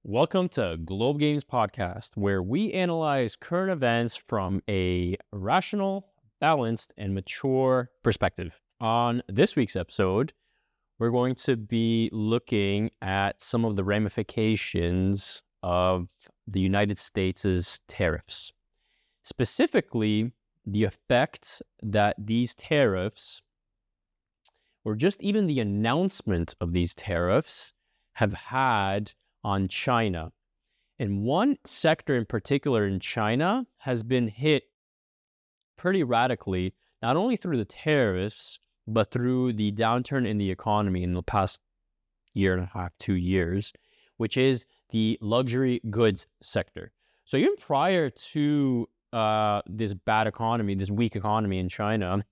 Welcome to Globe Games Podcast, where we analyze current events from a rational, balanced, and mature perspective. On this week's episode, we're going to be looking at some of the ramifications of the United States' tariffs. Specifically, the effect that these tariffs, or just even the announcement of these tariffs, have had on China. And one sector in particular in China has been hit pretty radically, not only through the tariffs, but through the downturn in the economy in the past year and a half, 2 years, which is the luxury goods sector. So even prior to this bad economy, this weak economy in China,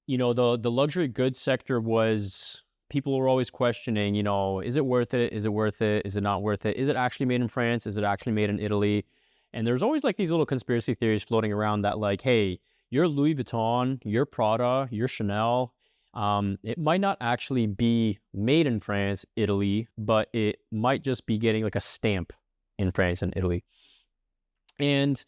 the luxury goods sector was, people were always questioning, is it worth it? Is it worth it? Is it not worth it? Is it actually made in France? Is it actually made in Italy? And there's always like these little conspiracy theories floating around that like, hey, your Louis Vuitton, your Prada, your Chanel, it might not actually be made in France, Italy, but it might just be getting like a stamp in France and Italy. And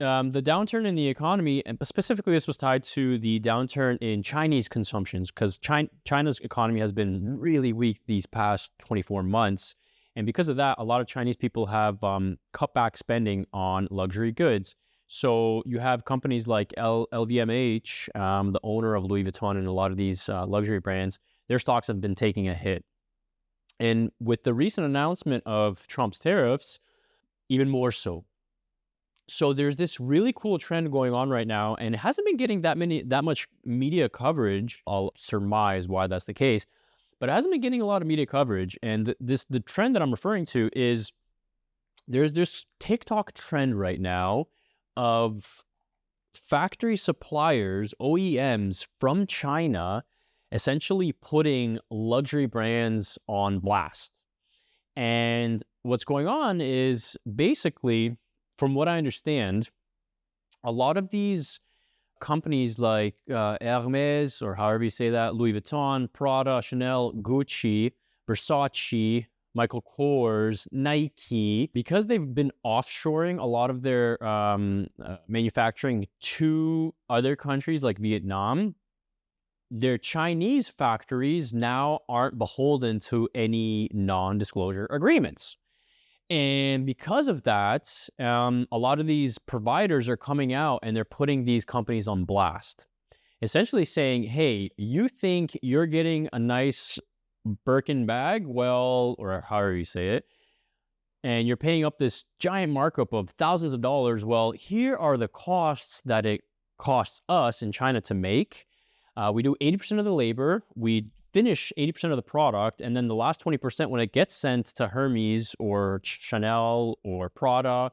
the downturn in the economy, and specifically this was tied to the downturn in Chinese consumptions, because China's economy has been really weak these past 24 months. And because of that, a lot of Chinese people have cut back spending on luxury goods. So you have companies like LVMH, the owner of Louis Vuitton and a lot of these luxury brands, their stocks have been taking a hit. And with the recent announcement of Trump's tariffs, even more so. So there's this really cool trend going on right now, and it hasn't been getting that much media coverage. I'll surmise why that's the case, but it hasn't been getting a lot of media coverage. And the trend that I'm referring to is there's this TikTok trend right now of factory suppliers, OEMs from China, essentially putting luxury brands on blast. And what's going on is basically, from what I understand, a lot of these companies like Hermes, or however you say that, Louis Vuitton, Prada, Chanel, Gucci, Versace, Michael Kors, Nike, because they've been offshoring a lot of their manufacturing to other countries like Vietnam, their Chinese factories now aren't beholden to any non-disclosure agreements. And because of that, a lot of these providers are coming out and they're putting these companies on blast, essentially saying, hey, you think you're getting a nice Birkin bag, well, or however you say it, and you're paying up this giant markup of thousands of dollars. Well, here are the costs that it costs us in China to make. We do 80% of the labor. We finish 80% of the product, and then the last 20%, when it gets sent to Hermes or Chanel or Prada,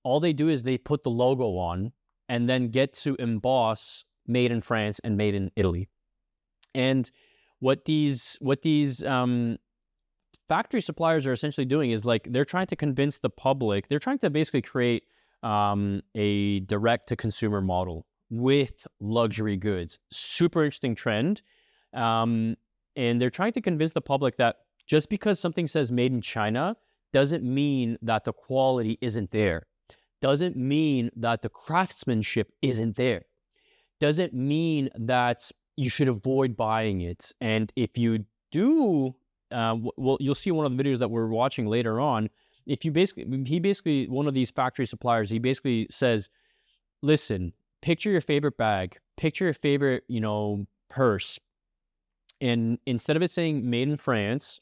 all they do is they put the logo on and then get to emboss made in France and made in Italy. And what these factory suppliers are essentially doing is like they're trying to convince the public. They're trying to basically create a direct to consumer model with luxury goods. Super interesting trend. And they're trying to convince the public that just because something says made in China doesn't mean that the quality isn't there. Doesn't mean that the craftsmanship isn't there. Doesn't mean that you should avoid buying it. And if you do, well, you'll see one of the videos that we're watching later on. If you basically, one of these factory suppliers, he basically says, listen, picture your favorite bag, picture your favorite, purse. And instead of it saying made in France,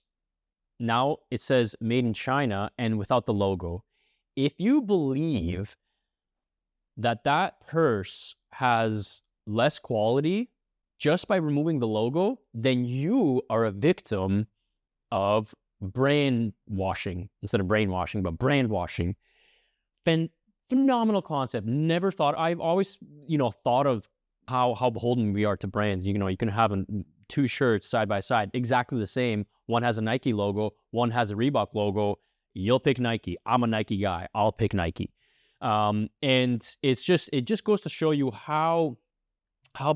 now it says made in China and without the logo. If you believe that purse has less quality just by removing the logo, then you are a victim of brand washing, instead of brainwashing, but brand washing. Phenomenal concept. Never thought, I've always, thought of how beholden we are to brands. You can have two shirts side by side, exactly the same. One has a Nike logo, one has a Reebok logo. You'll pick Nike. I'm a Nike guy. I'll pick Nike. And it just goes to show you how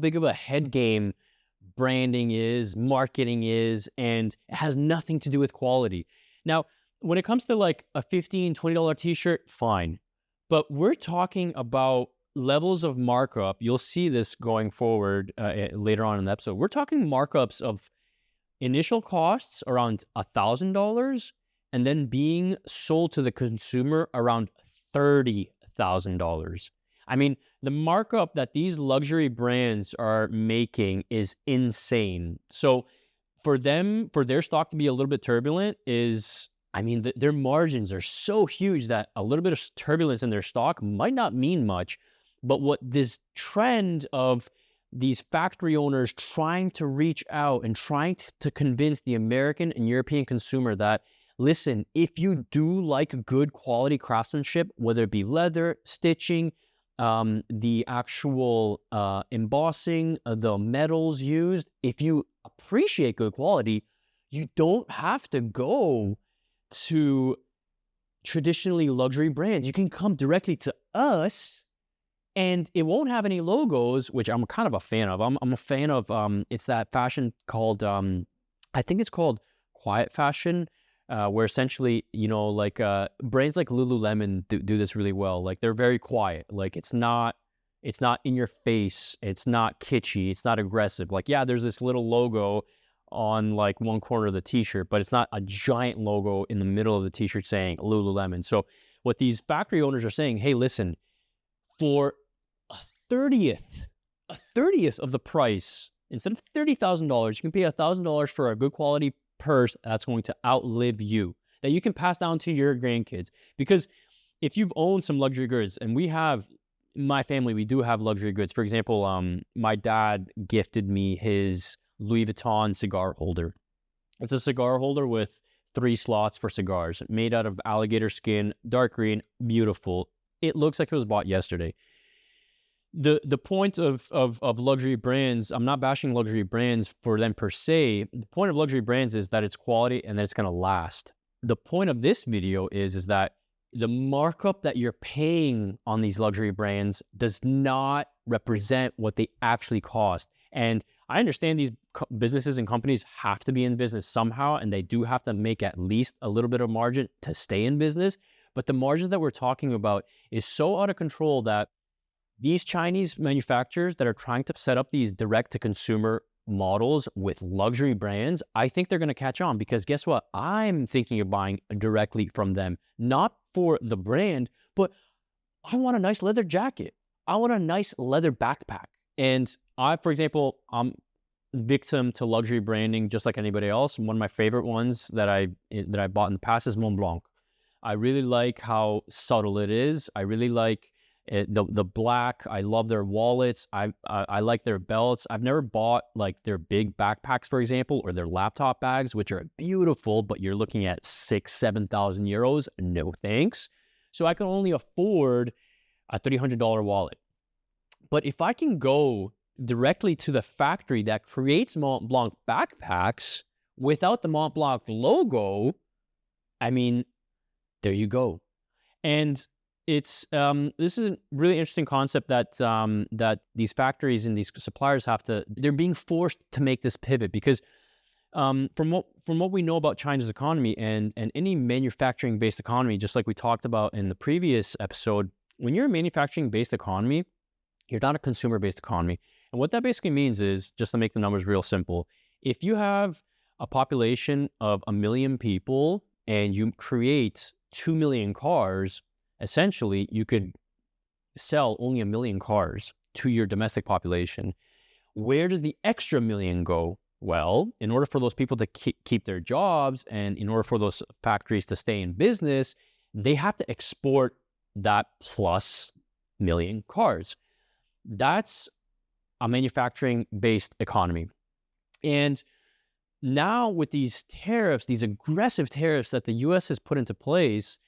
big of a head game branding is, marketing is, and it has nothing to do with quality. Now, when it comes to like a $15, $20 t-shirt, fine. But we're talking about levels of markup. You'll see this going forward later on in the episode. We're talking markups of initial costs around $1,000 and then being sold to the consumer around $30,000. I mean, the markup that these luxury brands are making is insane. So for them, for their stock to be a little bit turbulent is, I mean, their margins are so huge that a little bit of turbulence in their stock might not mean much. But what this trend of these factory owners trying to reach out and trying to convince the American and European consumer that, listen, if you do like good quality craftsmanship, whether it be leather, stitching, the actual embossing, the metals used, if you appreciate good quality, you don't have to go to traditionally luxury brands. You can come directly to us and it won't have any logos, which I'm kind of a fan of. I'm a fan of, it's that fashion called, I think it's called quiet fashion, where essentially, like brands like Lululemon do this really well. Like they're very quiet. Like it's not in your face. It's not kitschy. It's not aggressive. Like, yeah, there's this little logo on like one corner of the t-shirt, but it's not a giant logo in the middle of the t-shirt saying Lululemon. So what these factory owners are saying, hey, listen, for a 30th of the price, instead of $30,000, you can pay $1,000 for a good quality purse that's going to outlive you, that you can pass down to your grandkids. Because if you've owned some luxury goods, and my family, we do have luxury goods. For example, my dad gifted me his Louis Vuitton cigar holder. It's a cigar holder with 3 slots for cigars, made out of alligator skin, dark green, beautiful. It looks like it was bought yesterday. The point of luxury brands, I'm not bashing luxury brands for them per se. The point of luxury brands is that it's quality and that it's going to last. The point of this video is that the markup that you're paying on these luxury brands does not represent what they actually cost. And I understand these businesses and companies have to be in business somehow, and they do have to make at least a little bit of margin to stay in business. But the margins that we're talking about is so out of control that these Chinese manufacturers that are trying to set up these direct-to-consumer models with luxury brands, I think they're going to catch on, because guess what? I'm thinking of buying directly from them, not for the brand, but I want a nice leather jacket. I want a nice leather backpack. And for example, I'm victim to luxury branding just like anybody else. One of my favorite ones that I bought in the past is Montblanc. I really like how subtle it is. I really like the black. I love their wallets. I like their belts. I've never bought like their big backpacks, for example, or their laptop bags, which are beautiful, but you're looking at 6,000-7,000 euros. No thanks. So I can only afford a $300 wallet. But if I can go directly to the factory that creates Montblanc backpacks without the Montblanc logo, I mean, there you go. And it's this is a really interesting concept that that these factories and these suppliers they're being forced to make this pivot, because from what we know about China's economy and any manufacturing based economy, just like we talked about in the previous episode, when you're a manufacturing based economy, you're not a consumer based economy. And what that basically means is, just to make the numbers real simple, if you have a population of 1 million people and you create 2 million cars, essentially you could sell only 1 million cars to your domestic population. Where does the extra million go? Well, in order for those people to keep their jobs and in order for those factories to stay in business, they have to export that plus million cars. That's a manufacturing-based economy. And now with these tariffs, these aggressive tariffs that the U.S. has put into place,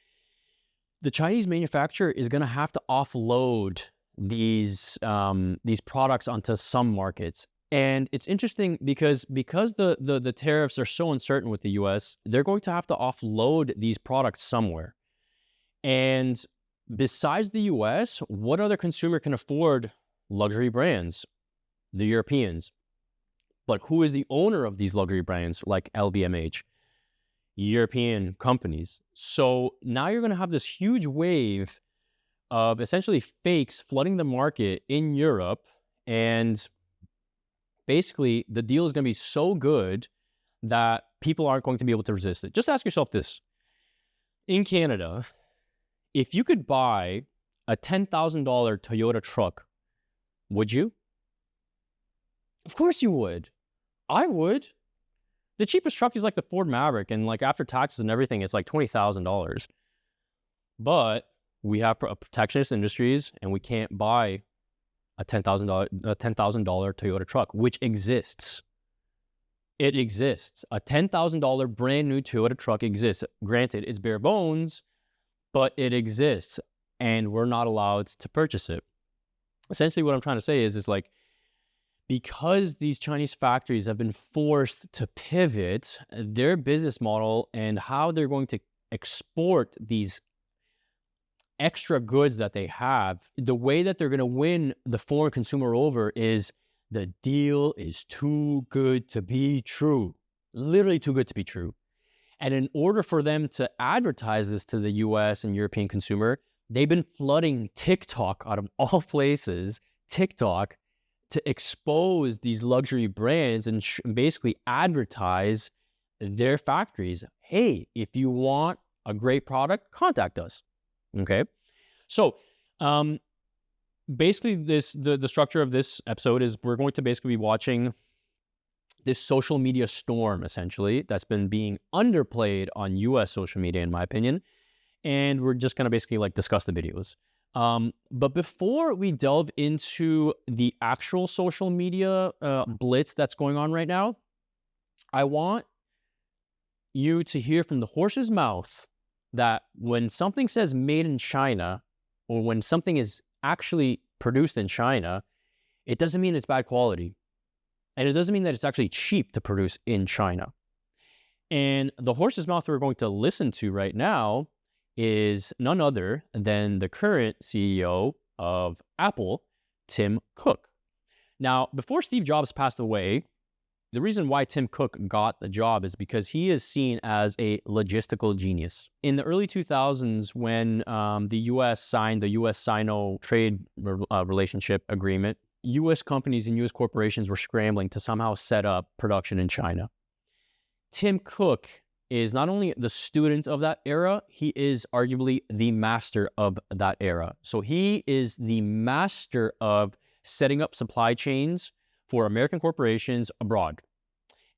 the Chinese manufacturer is going to have to offload these products onto some markets. And it's interesting because the tariffs are so uncertain with the U.S., they're going to have to offload these products somewhere. And besides the U.S., what other consumer can afford luxury brands? The Europeans. But who is the owner of these luxury brands like LVMH? European companies. So now you're going to have this huge wave of essentially fakes flooding the market in Europe. And basically, the deal is going to be so good that people aren't going to be able to resist it. Just ask yourself this. In Canada, if you could buy a $10,000 Toyota truck, would you? Of course you would. I would. The cheapest truck is like the Ford Maverick, and like after taxes and everything, it's like $20,000. But we have protectionist industries, and we can't buy a $10,000 Toyota truck, which exists. It exists. A $10,000 brand new Toyota truck exists. Granted, it's bare bones, but it exists, and we're not allowed to purchase it. Essentially, what I'm trying to say is like, because these Chinese factories have been forced to pivot their business model and how they're going to export these extra goods that they have, the way that they're going to win the foreign consumer over is the deal is too good to be true. Literally too good to be true. And in order for them to advertise this to the US and European consumer, they've been flooding TikTok, out of all places, TikTok, to expose these luxury brands and basically advertise their factories. Hey, if you want a great product, contact us. Okay. So basically the structure of this episode is we're going to basically be watching this social media storm, essentially, that's been being underplayed on US social media, in my opinion. And we're just going to basically like discuss the videos. But before we delve into the actual social media blitz that's going on right now, I want you to hear from the horse's mouth that when something says made in China, or when something is actually produced in China, it doesn't mean it's bad quality. And it doesn't mean that it's actually cheap to produce in China. And the horse's mouth we're going to listen to right now is none other than the current CEO of Apple, Tim Cook. Now, before Steve Jobs passed away, the reason why Tim Cook got the job is because he is seen as a logistical genius. In the early 2000s, when the US signed the US-Sino trade relationship agreement, US companies and US corporations were scrambling to somehow set up production in China. Tim Cook is not only the student of that era, he is arguably the master of that era. So he is the master of setting up supply chains for American corporations abroad.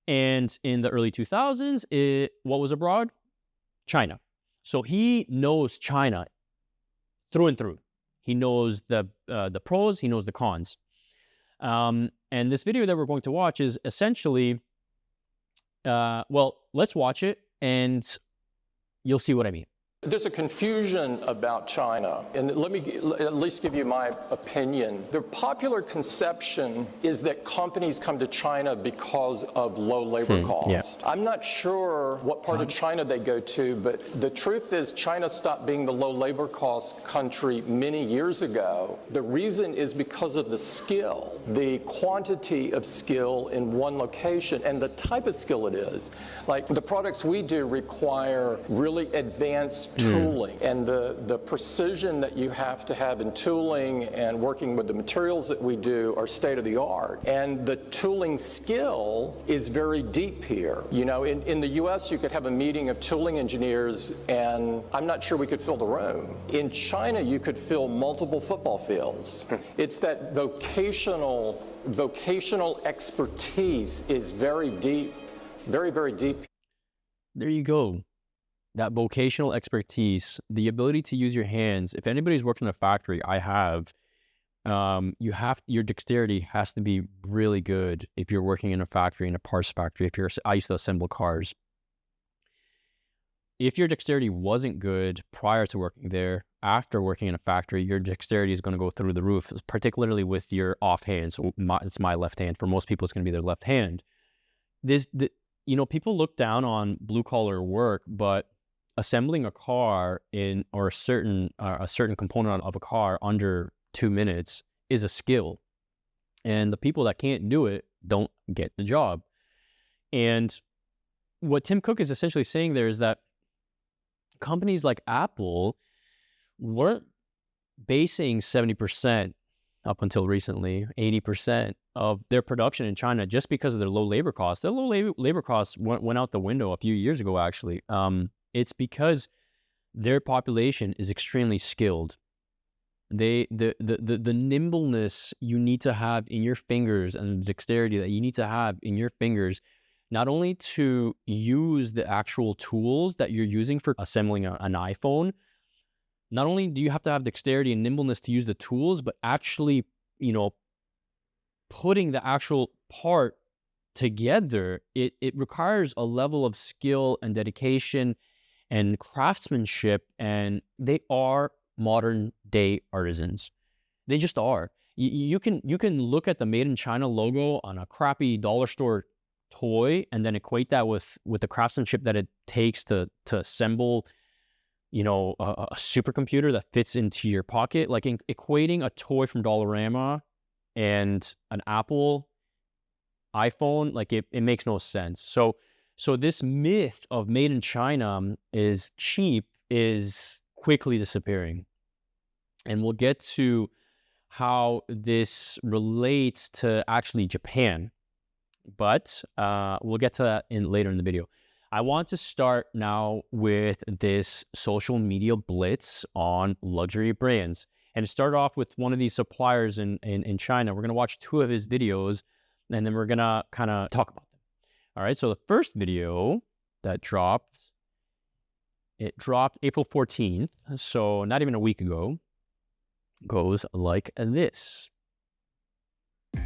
And in the early 2000s, what was abroad? China. So he knows China through and through. He knows the pros, he knows the cons. And this video that we're going to watch is essentially, well, let's watch it and you'll see what I mean. There's a confusion about China, and let me at least give you my opinion. The popular conception is that companies come to China because of low labor costs. Yeah. I'm not sure what part of China they go to, but the truth is China stopped being the low labor cost country many years ago. The reason is because of the skill, the quantity of skill in one location, and the type of skill it is. Like the products we do require really advanced tooling, and the precision that you have to have in tooling and working with the materials that we do are state of the art. And the tooling skill is very deep here. You know, in the US, you could have a meeting of tooling engineers and I'm not sure we could fill the room. In China, you could fill multiple football fields. It's that vocational expertise is very deep, very, very deep. There you go. That vocational expertise, the ability to use your hands. If anybody's worked in a factory, I have, your dexterity has to be really good if you're working in a factory, in a parts factory. I used to assemble cars. If your dexterity wasn't good prior to working there, after working in a factory, your dexterity is going to go through the roof, particularly with your offhand. So it's my left hand. For most people, it's going to be their left hand. People look down on blue collar work, but assembling a car or a certain component of a car under 2 minutes is a skill, and the people that can't do it don't get the job. And what Tim Cook is essentially saying there is that companies like Apple weren't basing 70% up until recently, 80% of their production in China just because of their low labor costs. Their low labor costs went out the window a few years ago, actually. It's because their population is extremely skilled. The nimbleness you need to have in your fingers and the dexterity that you need to have in your fingers, not only to use the actual tools that you're using for assembling an iPhone, not only do you have to have dexterity and nimbleness to use the tools, but actually, putting the actual part together, it requires a level of skill and dedication and craftsmanship, and they are modern day artisans. They just are. You can look at the Made in China logo on a crappy dollar store toy and then equate that with the craftsmanship that it takes to assemble a supercomputer that fits into your pocket. Like equating a toy from Dollarama and an Apple iPhone, like it makes no sense. So this myth of made in China is cheap is quickly disappearing. And we'll get to how this relates to actually Japan, but we'll get to that later in the video. I want to start now with this social media blitz on luxury brands. And to start off with one of these suppliers in China, we're going to watch 2 of his videos, and then we're going to kind of talk about them. All right, so the first video that dropped, it dropped April 14th, so not even a week ago, goes like this.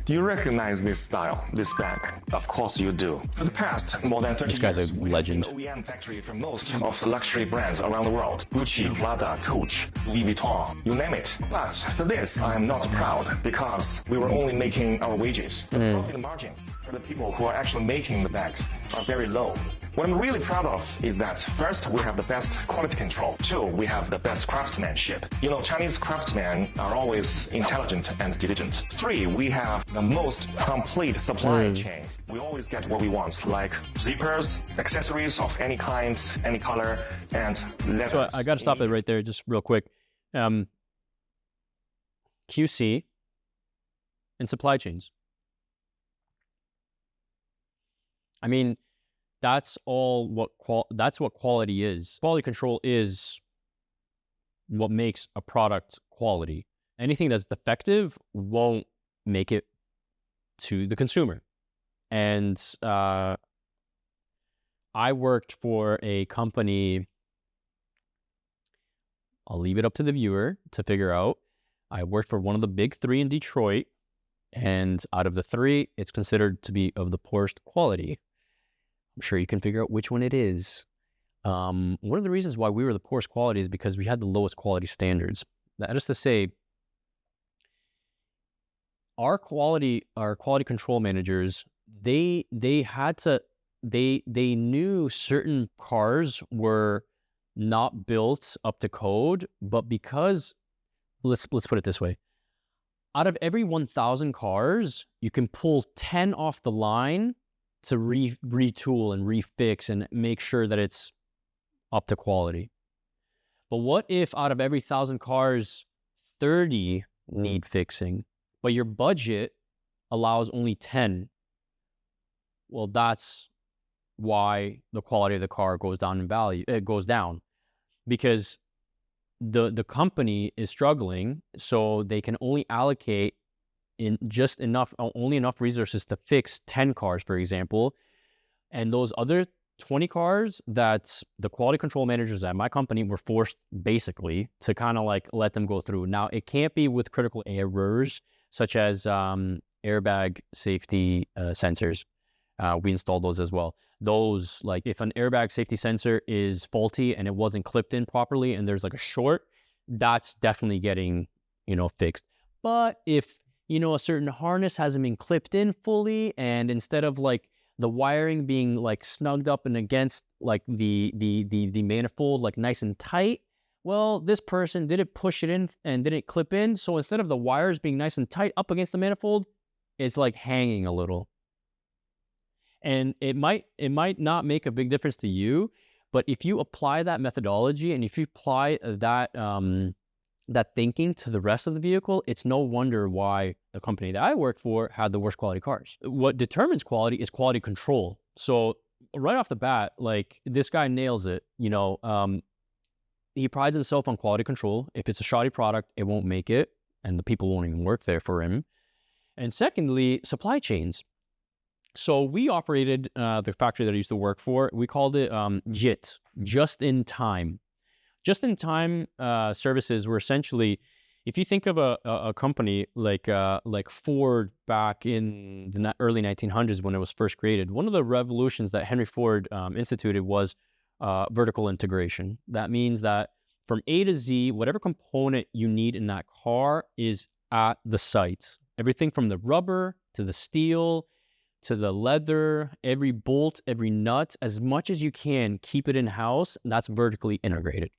Do you recognize this style, this bag? Of course you do. For the past more than 30 This guy's years, a legend. we have an OEM factory for most of the luxury brands around the world. Gucci, Prada, Coach, Louis Vuitton, you name it. But for this, I am not proud because we were only making our wages. The profit margin for the people who are actually making the bags are very low. What I'm really proud of is that first, we have the best quality control. 2, we have the best craftsmanship. Chinese craftsmen are always intelligent and diligent. 3, we have the most complete supply chain. We always get what we want, like zippers, accessories of any kind, any color, and leather. So I got to stop it right there just real quick. QC and supply chains. I mean, that's what quality is. Quality control is what makes a product quality. Anything that's defective won't make it to the consumer. And I worked for a company, I'll leave it up to the viewer to figure out. I worked for one of the big 3 in Detroit, and out of the 3, it's considered to be of the poorest quality. I'm sure you can figure out which one it is. One of the reasons why we were the poorest quality is because we had the lowest quality standards. That is to say, our quality control managers, they knew certain cars were not built up to code, but because let's put it this way. Out of every 1,000 cars, you can pull 10 off the line to retool and refix and make sure that it's up to quality. But what if out of every 1,000 cars, 30 need fixing, but your budget allows only 10? Well, that's why the quality of the car goes down in value. It goes down because the company is struggling, so they can only allocate only enough resources to fix 10 cars, for example. And those other 20 cars that the quality control managers at my company were forced basically to kind of like let them go through. Now, it can't be with critical errors such as airbag safety sensors. We installed those as well. Those, like if an airbag safety sensor is faulty and it wasn't clipped in properly and there's like a short, that's definitely getting, fixed. But if a certain harness hasn't been clipped in fully, and instead of like the wiring being like snugged up and against like the manifold like nice and tight, well, this person didn't push it in and didn't clip in, so instead of the wires being nice and tight up against the manifold, it's like hanging a little. And it might not make a big difference to you, but if you apply that methodology and if you apply that thinking to the rest of the vehicle, it's no wonder why the company that I work for had the worst quality cars. What determines quality is quality control. So right off the bat, like, this guy nails it. He prides himself on quality control. If it's a shoddy product, it won't make it, and the people won't even work there for him. And secondly, supply chains. So we operated the factory that I used to work for. We called it JIT, just in time. Just in time services were essentially, if you think of a company like Ford back in the early 1900s when it was first created, one of the revolutions that Henry Ford instituted was vertical integration. That means that from A to Z, whatever component you need in that car is at the site. Everything from the rubber to the steel to the leather, every bolt, every nut, as much as you can, keep it in-house. That's vertically integrated.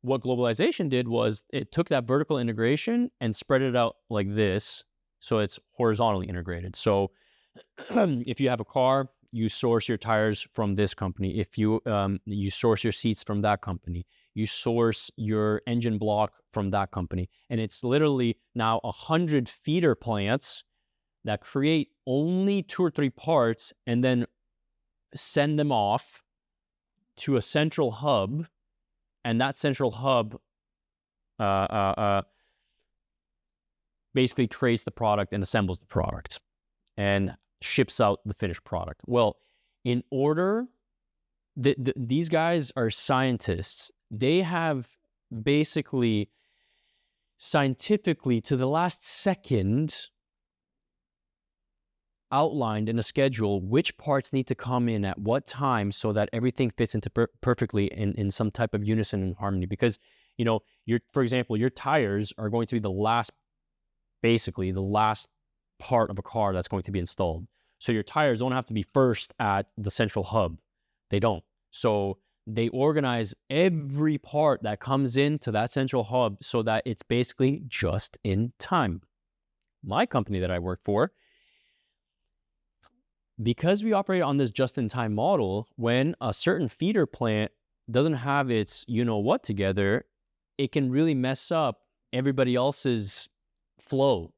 What globalization did was it took that vertical integration and spread it out like this, so it's horizontally integrated. So if you have a car, you source your tires from this company. If you source your seats from that company, you source your engine block from that company. And it's literally now 100 feeder plants that create only 2 or 3 parts and then send them off to a central hub. And that central hub basically creates the product and assembles the product and ships out the finished product. Well, in order, these guys are scientists. They have basically scientifically to the last second outlined in a schedule which parts need to come in at what time so that everything fits into perfectly in some type of unison and harmony. Because, for example, your tires are going to be the last part of a car that's going to be installed. So your tires don't have to be first at the central hub. They don't. So they organize every part that comes into that central hub so that it's basically just in time. My company that I work for, because we operate on this just-in-time model, when a certain feeder plant doesn't have its you-know-what together, it can really mess up everybody else's flow.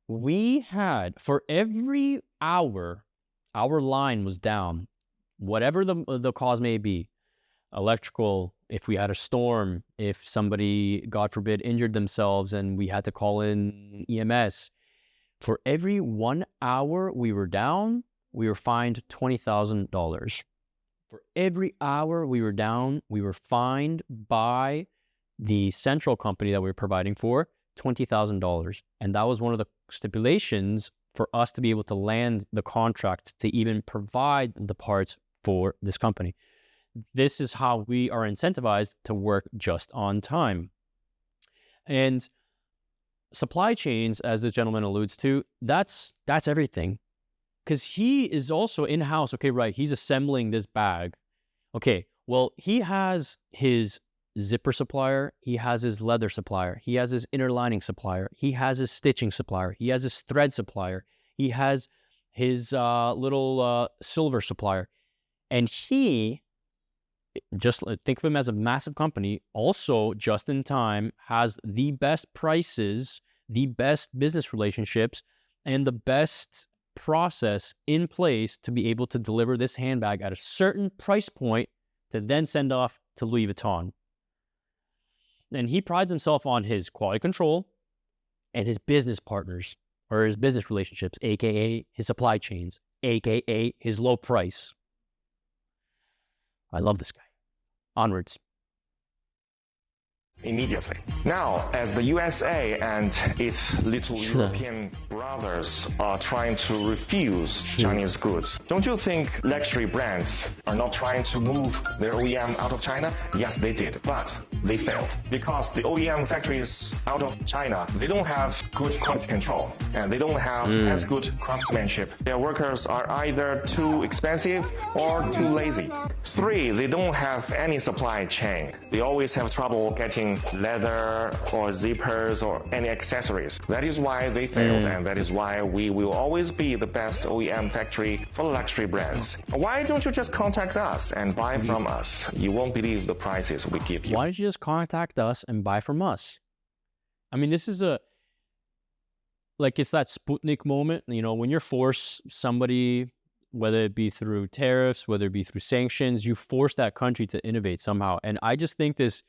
We had, for every hour, our line was down, whatever the cause may be, electrical, if we had a storm, if somebody, God forbid, injured themselves and we had to call in EMS, for every 1 hour we were down, we were fined $20,000. For every hour we were down, we were fined by the central company that we were providing for $20,000. And that was one of the stipulations for us to be able to land the contract to even provide the parts for this company. This is how we are incentivized to work just on time. And supply chains, as this gentleman alludes to, that's everything. Because he is also in-house. Okay, right, he's assembling this bag. Okay, well, he has his zipper supplier, he has his leather supplier, he has his inner lining supplier, he has his stitching supplier, he has his thread supplier, he has his little silver supplier. And he, just think of him as a massive company, also just in time has the best prices, the best business relationships, and the best process in place to be able to deliver this handbag at a certain price point to then send off to Louis Vuitton. And he prides himself on his quality control and his business partners, or his business relationships, aka his supply chains, aka his low price. I love this guy. Onwards. Immediately. Now, as the USA and its little European brothers are trying to refuse Chinese goods, don't you think luxury brands are not trying to move their OEM out of China? Yes, they did, but they failed. Because the OEM factories out of China, they don't have good quality control, and they don't have as good craftsmanship. Their workers are either too expensive or too lazy. 3, they don't have any supply chain. They always have trouble getting making leather or zippers or any accessories. That is why they failed, and that is why we will always be the best OEM factory for luxury brands. Why don't you just contact us and buy from us? You won't believe the prices we give you. Why don't you just contact us and buy from us? I mean, this is it's that Sputnik moment, you know, when you're forced somebody, whether it be through tariffs, whether it be through sanctions, you force that country to innovate somehow. And I just think this,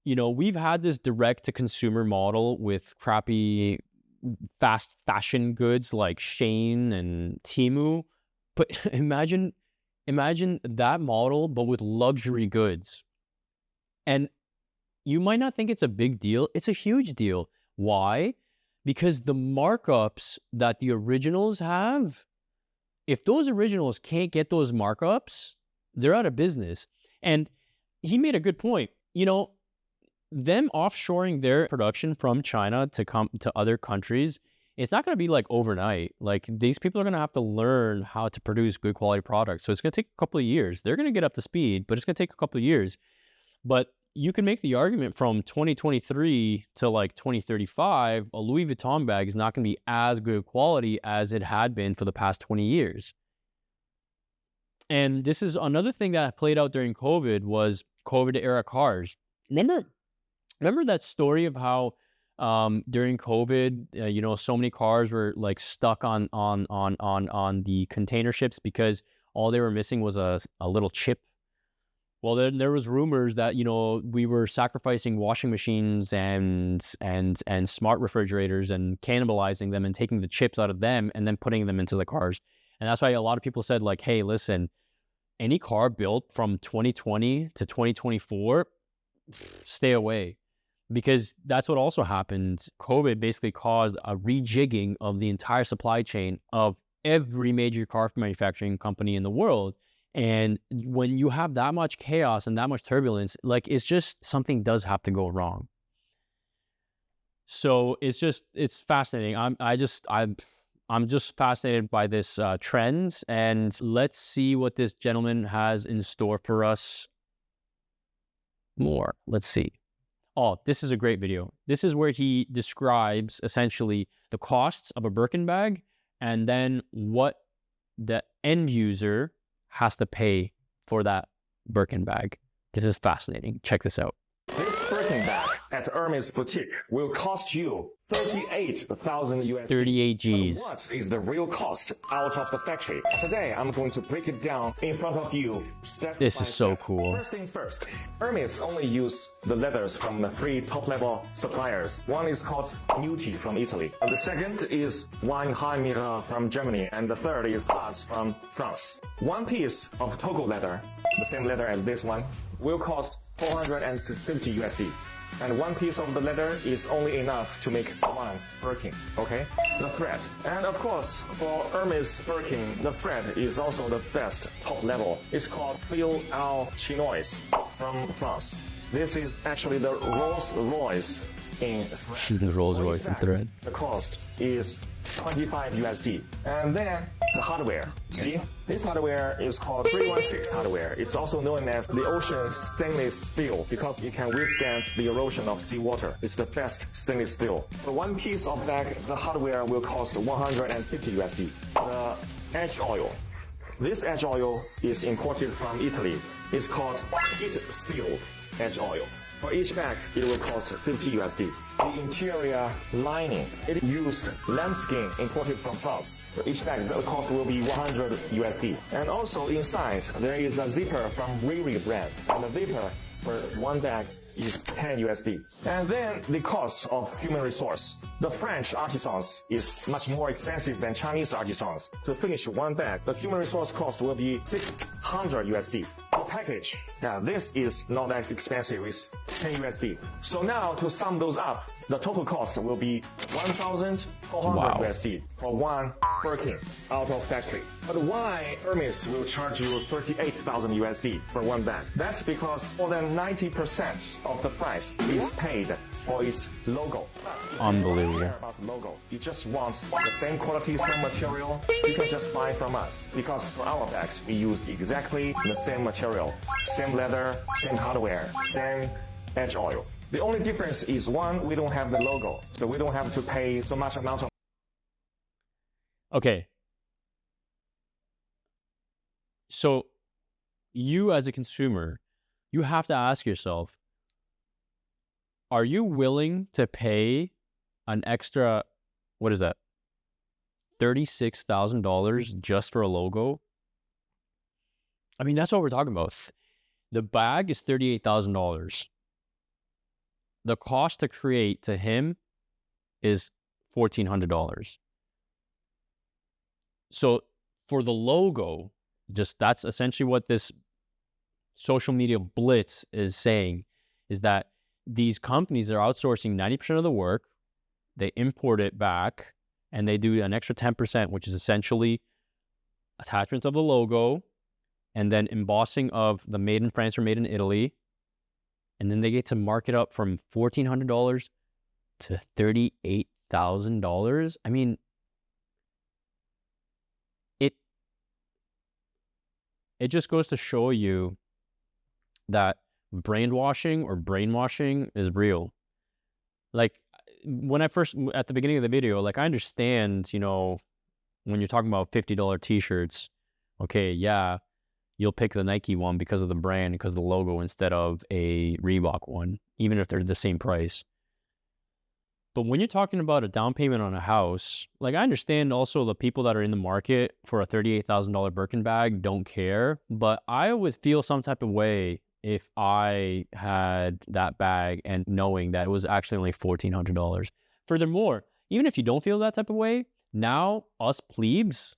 you know, we've had this direct to consumer model with crappy fast fashion goods like Shein and Temu. But imagine that model, but with luxury goods. And you might not think it's a big deal. It's a huge deal. Why? Because the markups that the originals have, if those originals can't get those markups, they're out of business. And he made a good point. You know, them offshoring their production from China to come to other countries, it's not going to be like overnight. Like, these people are going to have to learn how to produce good quality products. So it's going to take a couple of years. They're going to get up to speed, but it's going to take a couple of years. But you can make the argument from 2023 to like 2035, a Louis Vuitton bag is not going to be as good quality as it had been for the past 20 years. And this is another thing that played out during COVID was COVID era cars. Remember that story of how during COVID, you know, so many cars were like stuck on the container ships because all they were missing was a little chip. Well, then there was rumors that, you know, we were sacrificing washing machines and smart refrigerators and cannibalizing them and taking the chips out of them and then putting them into the cars. And that's why a lot of people said, like, hey, listen, any car built from 2020 to 2024, stay away. Because that's what also happened. COVID basically caused a rejigging of the entire supply chain of every major car manufacturing company in the world. And when you have that much chaos and that much turbulence, like, it's just something does have to go wrong. So it's fascinating. I'm just fascinated by this trend, and let's see what this gentleman has in store for us more. Let's see. Oh, this is a great video. This is where he describes essentially the costs of a Birkin bag and then what the end user has to pay for that Birkin bag. This is fascinating. Check this out. This Birkin bag at Hermes Boutique will cost you 38,000 USD. 38 G's. But what is the real cost out of the factory? Today, I'm going to break it down in front of you. This is so cool. First thing first, Hermes only use the leathers from the 3 top-level suppliers. One is called Muti from Italy. The second is Weinheimera from Germany. And the third is Haas from France. One piece of Togo leather, the same leather as this one, will cost 450 USD. And one piece of the leather is only enough to make one Birkin, okay? The thread. And of course, for Hermes Birkin, the thread is also the best top level. It's called Fil Al Chinois from France. This is actually the Rolls Royce in thread. The Rolls Royce in thread. The cost is 25 USD. And then the hardware. See, this hardware is called 316 hardware. It's also known as the ocean stainless steel because it can withstand the erosion of seawater. It's the best stainless steel. For one piece of bag, the hardware will cost 150 USD. The edge oil. This edge oil is imported from Italy. It's called heat sealed edge oil. For each bag, it will cost 50 USD. The interior lining, it used lambskin imported from France. For each bag, the cost will be 100 USD. And also inside, there is a zipper from Riri brand. And the zipper for one bag is 10 USD. And then the cost of human resource. The French artisans is much more expensive than Chinese artisans. To finish one bag, the human resource cost will be 600 USD. The package, now this is not that expensive, it's 10 USD. So now to sum those up, the total cost will be 1,400 USD for one Birkin out of factory. But why Hermes will charge you 38,000 USD for one bag? That's because more than 90% of the price is paid for its logo. Unbelievable. You don't care about the logo. You just want the same quality, same material. You can just buy from us because for our bags we use exactly the same material, same leather, same hardware, same edge oil. The only difference is one, we don't have the logo, so we don't have to pay so much amount of. Okay. So you as a consumer, you have to ask yourself, are you willing to pay an extra, what is that, $36,000 just for a logo? I mean, that's what we're talking about. The bag is $38,000. The cost to create to him is $1,400. So for the logo, just that's essentially what this social media blitz is saying, is that these companies are outsourcing 90% of the work, they import it back, and they do an extra 10%, which is essentially attachments of the logo, and then embossing of the made in France or made in Italy. And then they get to mark it up from $1,400 to $38,000. I mean, it just goes to show you that brainwashing is real. Like when I first, at the beginning of the video, like I understand, you know, when you're talking about $50 t-shirts, okay, yeah, you'll pick the Nike one because of the brand, because of the logo, instead of a Reebok one, even if they're the same price. But when you're talking about a down payment on a house, like I understand also the people that are in the market for a $38,000 Birkin bag don't care, but I would feel some type of way if I had that bag and knowing that it was actually only $1,400. Furthermore, even if you don't feel that type of way, now us plebs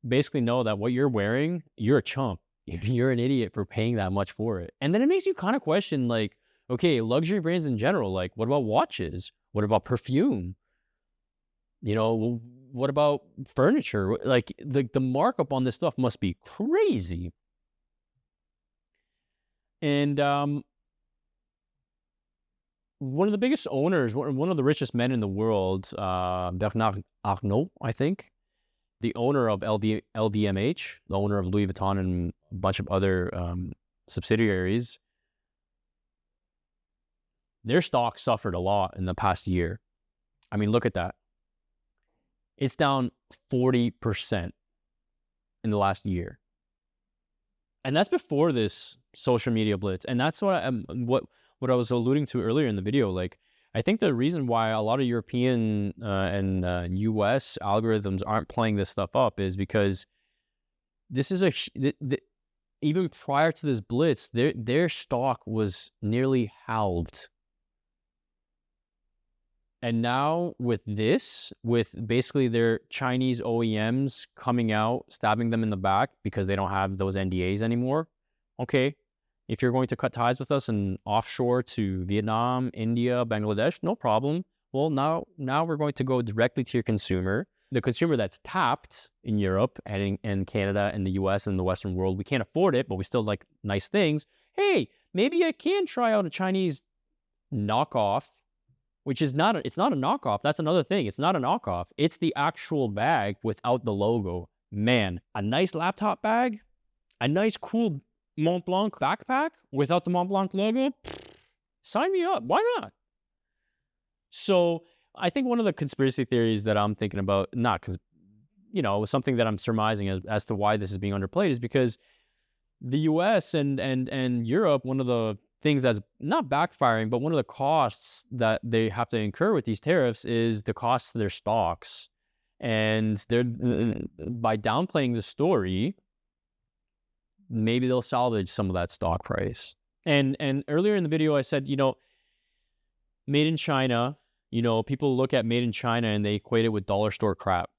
basically know that what you're wearing, you're a chump. You're an idiot for paying that much for it. And then it makes you kind of question, like, okay, luxury brands in general, like what about watches? What about perfume? You know, what about furniture? Like the markup on this stuff must be crazy. And one of the biggest owners, one of the richest men in the world, Bernard Arnault, I think, the owner of LVMH, the owner of Louis Vuitton and a bunch of other subsidiaries, their stock suffered a lot in the past year. I mean, look at that. It's down 40% in the last year. And that's before this social media blitz. And that's what I was alluding to earlier in the video. Like, I think the reason why a lot of European and US algorithms aren't playing this stuff up is because this is even prior to this blitz, their stock was nearly halved. And now with this, with basically their Chinese OEMs coming out, stabbing them in the back because they don't have those NDAs anymore. Okay, if you're going to cut ties with us and offshore to Vietnam, India, Bangladesh, no problem. Well, now we're going to go directly to your consumer. The consumer that's tapped in Europe and in Canada and the US and the Western world, we can't afford it, but we still like nice things. Hey, maybe I can try out a Chinese knockoff, which is it's not a knockoff. That's another thing. It's not a knockoff. It's the actual bag without the logo. Man, a nice laptop bag, a nice cool Mont Blanc backpack without the Mont Blanc logo, sign me up. Why not? So I think one of the conspiracy theories that I'm thinking about, not because, you know, something that I'm surmising as to why this is being underplayed is because the US and Europe, one of the things that's not backfiring, but one of the costs that they have to incur with these tariffs is the cost of their stocks. And they're, by downplaying the story, maybe they'll salvage some of that stock price. And earlier in the video, I said, you know, made in China, you know, people look at made in China and they equate it with dollar store crap.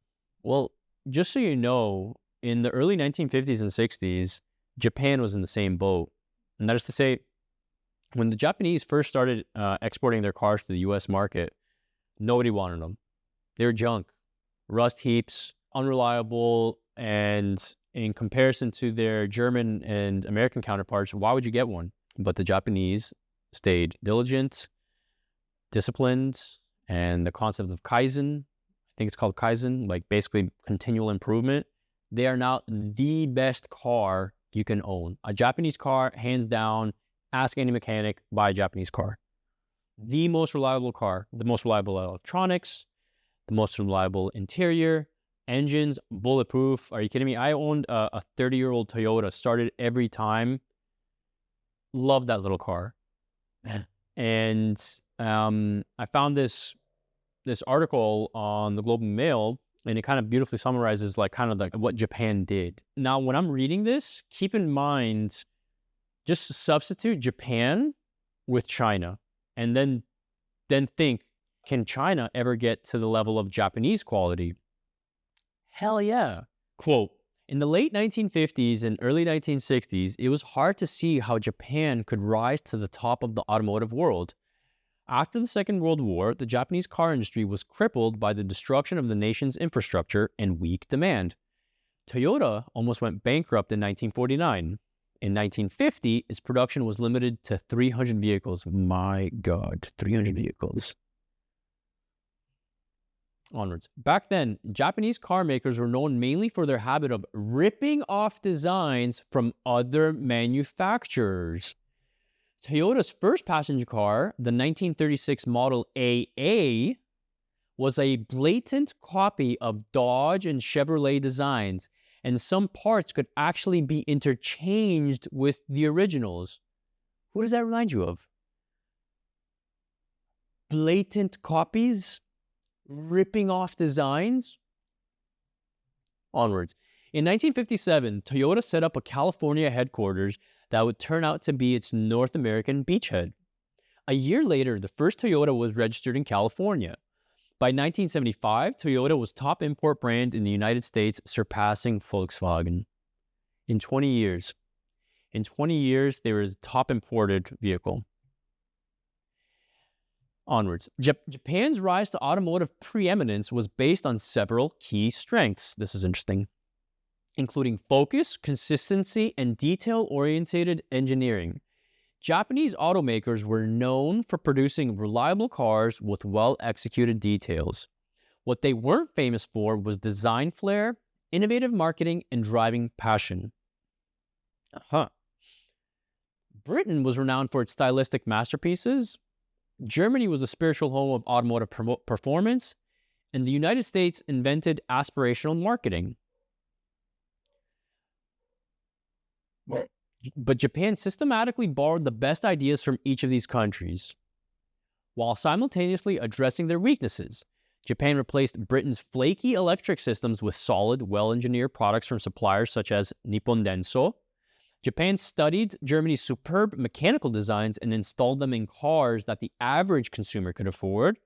Well, just so you know, in the early 1950s and 60s, Japan was in the same boat. And that is to say, when the Japanese first started exporting their cars to the US market, nobody wanted them. They were junk, rust heaps, unreliable, and in comparison to their German and American counterparts, why would you get one? But the Japanese stayed diligent, disciplined, and the concept of Kaizen, I think it's called Kaizen, like basically continual improvement. They are now the best car you can own. A Japanese car, hands down, ask any mechanic, buy a Japanese car. The most reliable car, the most reliable electronics, the most reliable interior, engines, bulletproof. Are you kidding me? I owned a 30-year-old Toyota, started every time. Love that little car. And I found this article on the Globe and Mail, and it kind of beautifully summarizes like what Japan did. Now, when I'm reading this, keep in mind, just substitute Japan with China, and then think, can China ever get to the level of Japanese quality? Hell yeah. Quote, in the late 1950s and early 1960s, it was hard to see how Japan could rise to the top of the automotive world. After the Second World War, the Japanese car industry was crippled by the destruction of the nation's infrastructure and weak demand. Toyota almost went bankrupt in 1949. In 1950, its production was limited to 300 vehicles. My God, 300 vehicles. Onwards. Back then, Japanese car makers were known mainly for their habit of ripping off designs from other manufacturers. Toyota's first passenger car, the 1936 Model AA, was a blatant copy of Dodge and Chevrolet designs, and some parts could actually be interchanged with the originals. Who does that remind you of? Blatant copies? Ripping off designs? Onwards. In 1957, Toyota set up a California headquarters that would turn out to be its North American beachhead. A year later, the first Toyota was registered in California. By 1975, Toyota was top import brand in the United States, surpassing Volkswagen. In 20 years, they were the top imported vehicle. Onwards. Japan's rise to automotive preeminence was based on several key strengths. This is interesting, including focus, consistency, and detail-oriented engineering. Japanese automakers were known for producing reliable cars with well-executed details. What they weren't famous for was design flair, innovative marketing, and driving passion. Britain was renowned for its stylistic masterpieces. Germany was the spiritual home of automotive performance, and the United States invented aspirational marketing. But Japan systematically borrowed the best ideas from each of these countries, while simultaneously addressing their weaknesses. Japan replaced Britain's flaky electric systems with solid, well-engineered products from suppliers such as Nippon Denso. Japan studied Germany's superb mechanical designs and installed them in cars that the average consumer could afford.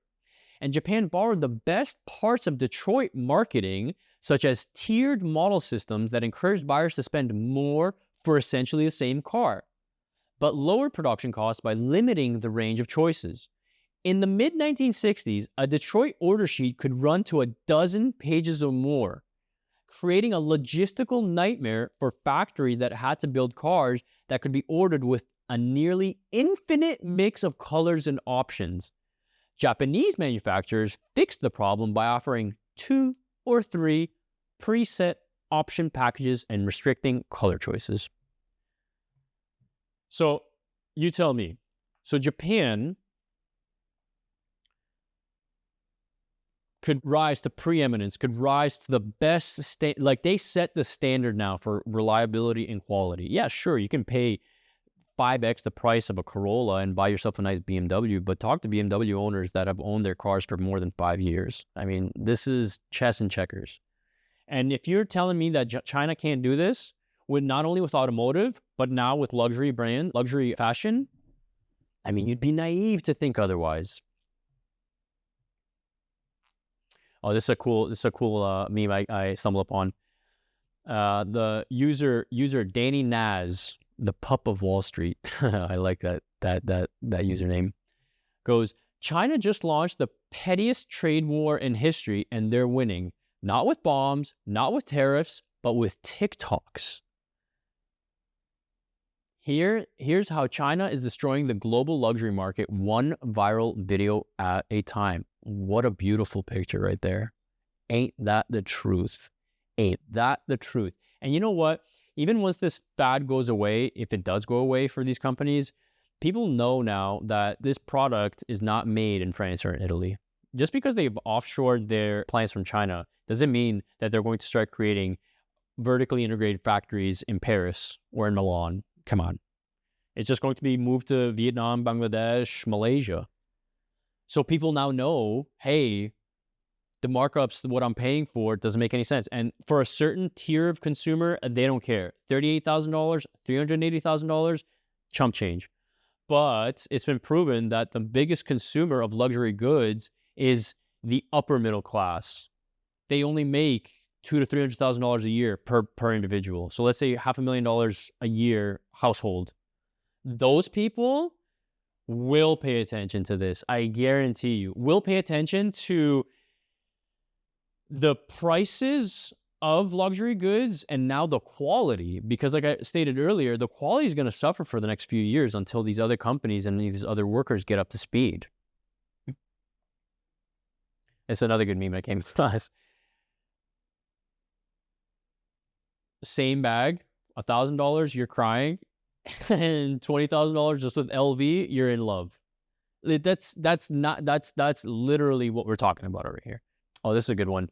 And Japan borrowed the best parts of Detroit marketing, such as tiered model systems that encouraged buyers to spend more for essentially the same car, but lowered production costs by limiting the range of choices. In the mid-1960s, a Detroit order sheet could run to a dozen pages or more, creating a logistical nightmare for factories that had to build cars that could be ordered with a nearly infinite mix of colors and options. Japanese manufacturers fixed the problem by offering 2 or 3 preset option packages and restricting color choices. So, you tell me. So Japan could rise to preeminence, could rise to the best, like they set the standard now for reliability and quality. Yeah, sure, you can pay 5x the price of a Corolla and buy yourself a nice BMW, but talk to BMW owners that have owned their cars for more than 5 years. I mean, this is chess and checkers. And if you're telling me that China can't do this, with not only with automotive, but now with luxury fashion, I mean, you'd be naive to think otherwise. Oh, this is a cool meme I stumbled upon. The user Danny Naz, the pup of Wall Street. I like that username. Goes, China just launched the pettiest trade war in history, and they're winning. Not with bombs, not with tariffs, but with TikToks. Here's how China is destroying the global luxury market, one viral video at a time. What a beautiful picture right there. Ain't that the truth? Ain't that the truth? And you know what? Even once this fad goes away, if it does go away for these companies, people know now that this product is not made in France or Italy. Just because they've offshored their plants from China doesn't mean that they're going to start creating vertically integrated factories in Paris or in Milan. Come on. It's just going to be moved to Vietnam, Bangladesh, Malaysia. So people now know, hey, the markups, what I'm paying for doesn't make any sense. And for a certain tier of consumer, they don't care. $38,000, $380,000, chump change. But it's been proven that the biggest consumer of luxury goods is the upper middle class. They only make $200,000 to $300,000 a year per individual. So let's say $500,000 a year household. Those people will pay attention to this. I guarantee you. Will pay attention to the prices of luxury goods and now the quality, because like I stated earlier, the quality is going to suffer for the next few years until these other companies and these other workers get up to speed. It's another good meme I came across. Same bag, $1,000, you're crying, and $20,000 just with LV, you're in love. That's literally what we're talking about over here. Oh, this is a good one.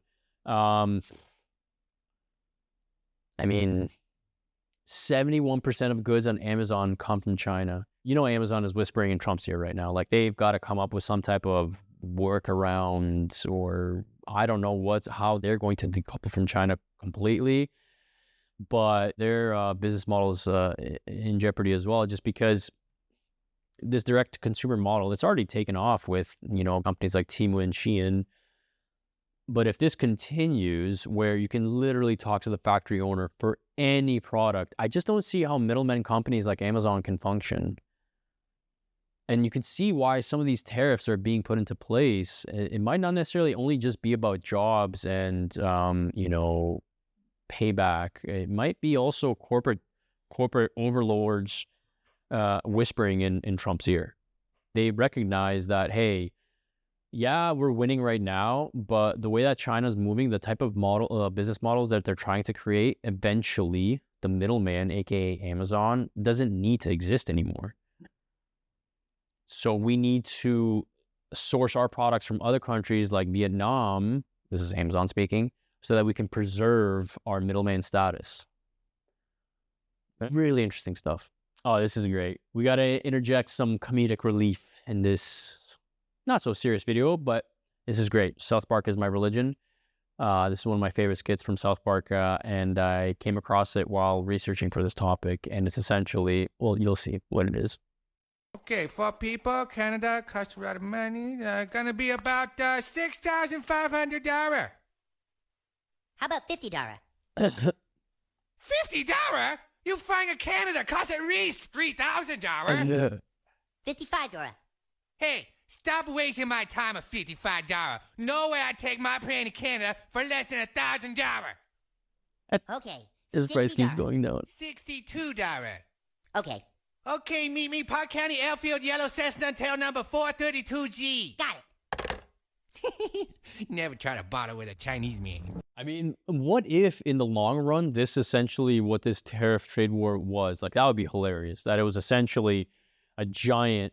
I mean, 71% of goods on Amazon come from China. You know, Amazon is whispering in Trump's ear right now. Like, they've got to come up with some type of workaround, or I don't know how they're going to decouple from China completely. But their business model is in jeopardy as well, just because this direct consumer model, it's already taken off with, you know, companies like Temu and Shein. But if this continues, where you can literally talk to the factory owner for any product, I just don't see how middlemen companies like Amazon can function. And you can see why some of these tariffs are being put into place. It might not necessarily only just be about jobs and, you know, payback. It might be also corporate overlords whispering in Trump's ear. They recognize that, hey, yeah, we're winning right now, but the way that China's moving, the type of business models that they're trying to create, eventually the middleman, aka Amazon, doesn't need to exist anymore. So we need to source our products from other countries like Vietnam, this is Amazon speaking, so that we can preserve our middleman status. Really interesting stuff. Oh, this is great. We got to interject some comedic relief in this not so serious video, but this is great. South Park is my religion. This is one of my favorite skits from South Park, and I came across it while researching for this topic, and it's essentially, well, you'll see what it is. Okay, for people, Canada, cost a lot of money. Gonna be about $6,500. How about $50? $50? You find a Canada costs at least $3,000. $55. Hey, stop wasting my time at $55. No way I'd take my plane to Canada for less than $1,000. Okay. This price keeps $60. going down. $62. Okay. Okay, meet me, Park County Airfield Yellow Cessna Tail number 432G. Got it. Never try to bother with a Chinese man. I mean, what if in the long run, this essentially what this tariff trade war was? Like, that would be hilarious. That it was essentially a giant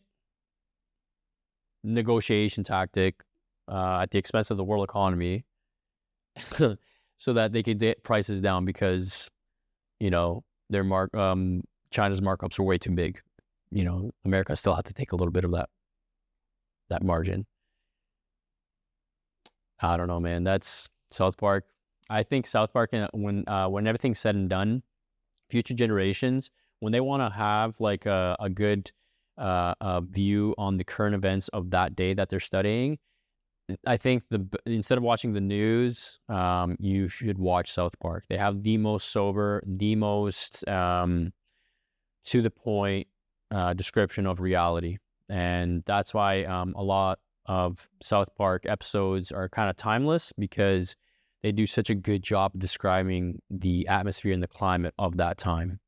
negotiation tactic at the expense of the world economy so that they could get prices down because, you know, their China's markups were way too big. You know, America still had to take a little bit of that margin. I don't know, man. That's South Park. I think South Park, when everything's said and done, future generations, when they want to have like a good view on the current events of that day that they're studying, I think instead of watching the news, you should watch South Park. They have the most sober, the most to the point description of reality, and that's why a lot of South Park episodes are kind of timeless, because they do such a good job describing the atmosphere and the climate of that time.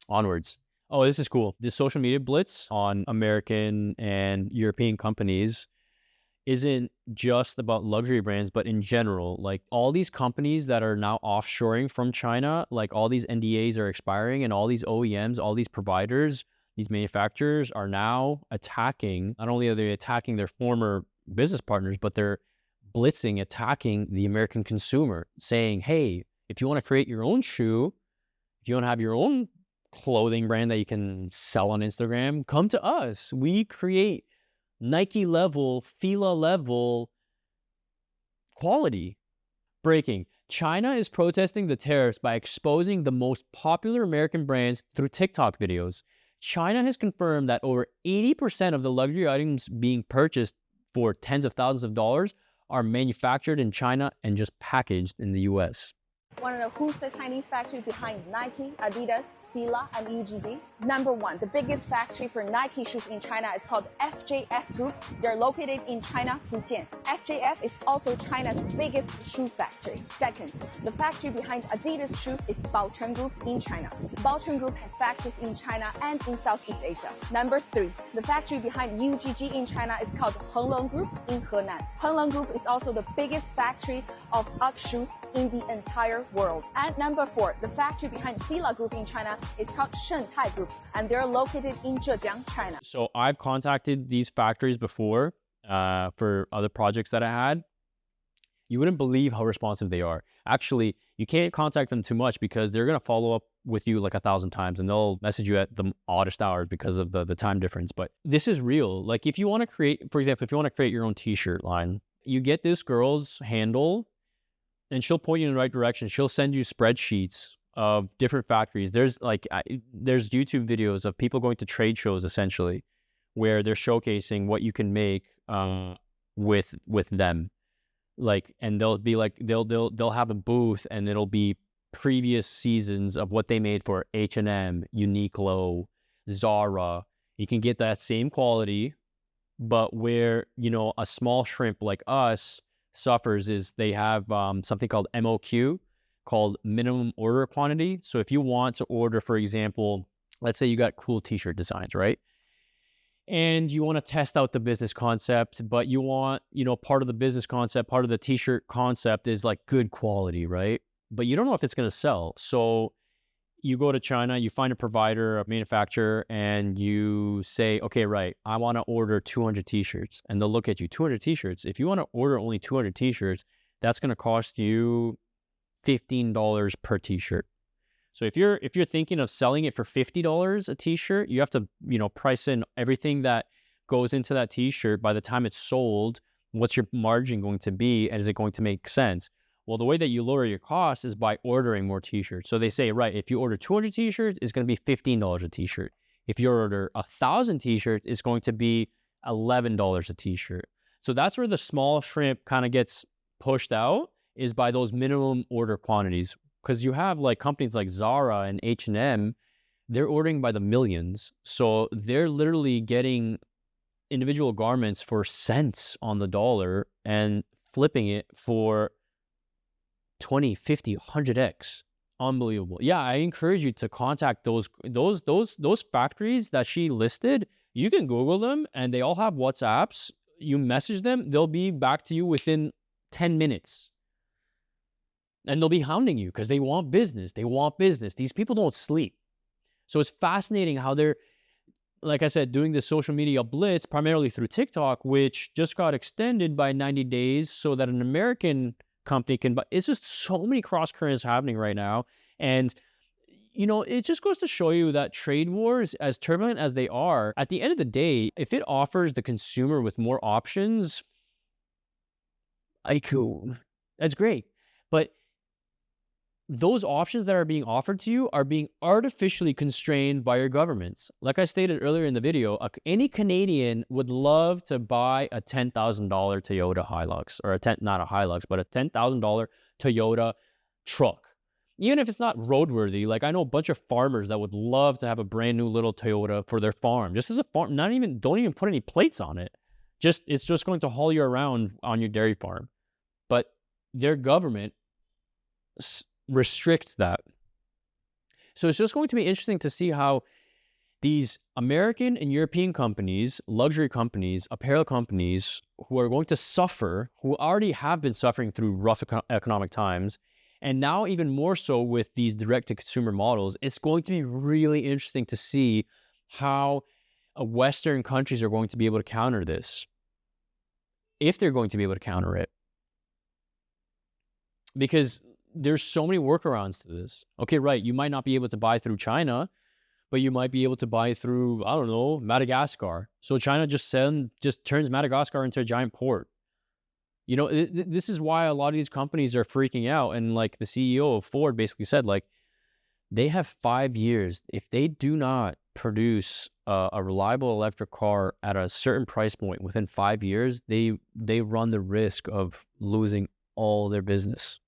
Onwards. Oh, this is cool. This social media blitz on American and European companies isn't just about luxury brands, but in general, like all these companies that are now offshoring from China, like all these NDAs are expiring, and all these OEMs, all these providers, these manufacturers are now attacking, not only are they attacking their former business partners, but they're attacking the American consumer, saying, hey, if you want to create your own shoe, if you want to have your own clothing brand that you can sell on Instagram, come to us. We create Nike level, Fila level quality. Breaking. China is protesting the tariffs by exposing the most popular American brands through TikTok videos. China has confirmed that over 80% of the luxury items being purchased for tens of thousands of dollars are manufactured in China and just packaged in the US. Want to know who's the Chinese factory behind Nike, Adidas, Fila, and UGG? Number one, the biggest factory for Nike shoes in China is called FJF Group. They're located in China, Fujian. FJF is also China's biggest shoe factory. Second, the factory behind Adidas shoes is Baocheng Group in China. Baocheng Group has factories in China and in Southeast Asia. Number three, the factory behind UGG in China is called Henglong Group in Henan. Henglong Group is also the biggest factory of UGG shoes in the entire world. And number four, the factory behind Fila Group in China is called Shentai Group, and they're located in Zhejiang, China. So I've contacted these factories before for other projects that I had. You wouldn't believe how responsive they are. Actually, you can't contact them too much because they're going to follow up with you like 1,000 times and they'll message you at the oddest hours because of the time difference. But this is real. Like if you want to create, for example, if you want to create your own t-shirt line, you get this girl's handle and she'll point you in the right direction. She'll send you spreadsheets of different factories. There's YouTube videos of people going to trade shows essentially where they're showcasing what you can make with them. Like, and they'll be like, they'll have a booth and it'll be previous seasons of what they made for H&M, Uniqlo, Zara. You can get that same quality, but where, you know, a small shrimp like us suffers is they have something called MOQ, called minimum order quantity. So if you want to order, for example, let's say you got cool t-shirt designs, right? And you want to test out the business concept, but you want, you know, part of the business concept, part of the t-shirt concept is like good quality, right? But you don't know if it's going to sell. So you go to China, you find a provider, a manufacturer, and you say, okay, right, I want to order 200 t-shirts. And they'll look at you, 200 t-shirts. If you want to order only 200 t-shirts, that's going to cost you $15 per t-shirt. So if you're thinking of selling it for $50 a t-shirt, you have to, you know, price in everything that goes into that t-shirt. By the time it's sold, what's your margin going to be, and is it going to make sense? Well, the way that you lower your costs is by ordering more t-shirts. So they say, right, if you order 200 t-shirts, it's going to be $15 a t-shirt. If you order 1,000 t-shirts, it's going to be $11 a t-shirt. So that's where the small shrimp kind of gets pushed out, is by those minimum order quantities. Because you have like companies like Zara and H&M, they're ordering by the millions. So they're literally getting individual garments for cents on the dollar and flipping it for 20, 50, 100x. Unbelievable. Yeah, I encourage you to contact those factories that she listed. You can Google them and they all have WhatsApps. You message them, they'll be back to you within 10 minutes. And they'll be hounding you because they want business. They want business. These people don't sleep. So it's fascinating how they're, like I said, doing this social media blitz primarily through TikTok, which just got extended by 90 days so that an American company can buy. It's just so many cross currents happening right now. And, you know, it just goes to show you that trade wars, as turbulent as they are, at the end of the day, if it offers the consumer with more options, that's great. But those options that are being offered to you are being artificially constrained by your governments. Like I stated earlier in the video, any Canadian would love to buy a $10,000 Toyota Hilux, or not a Hilux, but a $10,000 Toyota truck. Even if it's not roadworthy, like I know a bunch of farmers that would love to have a brand new little Toyota for their farm, just as a farm, don't even put any plates on it. It's just going to haul you around on your dairy farm. But their government restricts that. So it's just going to be interesting to see how these American and European companies, luxury companies, apparel companies, who are going to suffer, who already have been suffering through rough economic times, and now even more so with these direct-to-consumer models, it's going to be really interesting to see how Western countries are going to be able to counter this, if they're going to be able to counter it. Because there's so many workarounds to this. Okay, right, you might not be able to buy through China, but you might be able to buy through, I don't know, Madagascar. So China just turns Madagascar into a giant port. You know, this is why a lot of these companies are freaking out. And like the CEO of Ford basically said, like, they have 5 years. If they do not produce a reliable electric car at a certain price point within 5 years, they run the risk of losing all their business.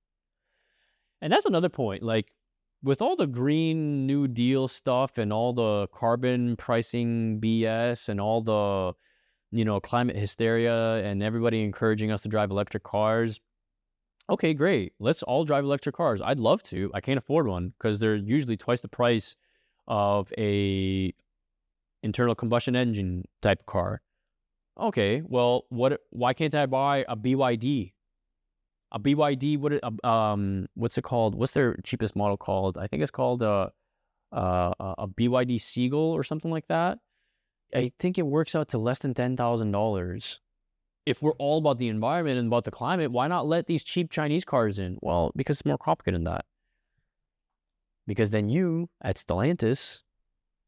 And that's another point. Like, with all the Green New Deal stuff and all the carbon pricing BS and all the, you know, climate hysteria and everybody encouraging us to drive electric cars. Okay, great. Let's all drive electric cars. I'd love to. I can't afford one because they're usually twice the price of a internal combustion engine type car. Okay, well, why can't I buy a BYD? A BYD, what's it called? What's their cheapest model called? I think it's called a BYD Seagull or something like that. I think it works out to less than $10,000. If we're all about the environment and about the climate, why not let these cheap Chinese cars in? Well, because it's more complicated than that. Because then you, at Stellantis,